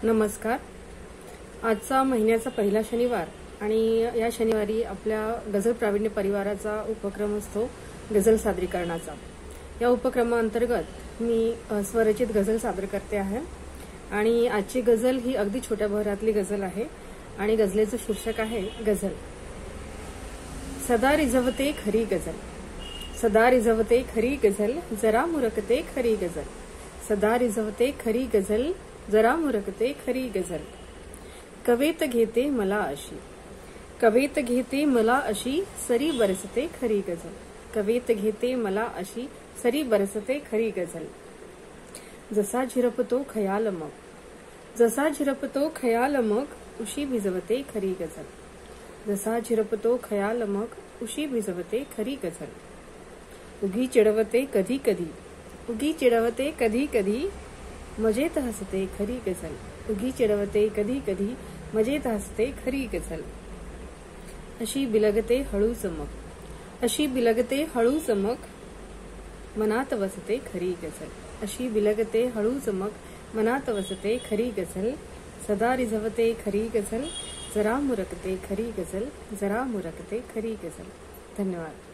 नमस्कार। आजचा महिन्याचा पहिला शनिवार आणि या शनिवारी आपल्या गझल प्रावीण्य परिवाराचा उपक्रम असतो गझल सादरीकरणाचा। या उपक्रमाअंतर्गत मी स्वरचित गझल सादर करते आहे आणि आजची गझल ही अगदी छोट्या बहरातली गझल आहे आणि गझलेचं शीर्षक आहे गझल। सदा रिझवते खरी गझल, सदा रिझवते खरी गझल, जरा मुरकते खरी गझल। सदा रिझवते खरी गझल, जरा मुरकते खरी गझल। कवेत घेते मला अशी, कवेत घेते मला अशी, सरी बरसते खरी गझल। कवेत घेते मला अशी, सरी बरसते खरी गझल। जसा झिरपतो खयाल मग, जसा झिरपतो खयाल मग, उशी भिजवते खरी गझल। जसा झिरपतो खयाल मग, उशी भिजवते खरी गझल। उगी चिडवते कधी कधी, उगी चिडवते कधी कधी, मजेत हसते खरी गझल। उगी चिडवते कधी कधी, मजेत हसते खरी गझल। अशी बिलगते हळू चमक, अशी बिलगते हळू चमक, मनात वसते खरी गझल। अशी बिलगते हळू चमक, मनात वसते खरी गझल। सदा रिझवते खरी गझल, जरा मुरकते खरी गझल, जरा मुरकते खरी गझल। धन्यवाद।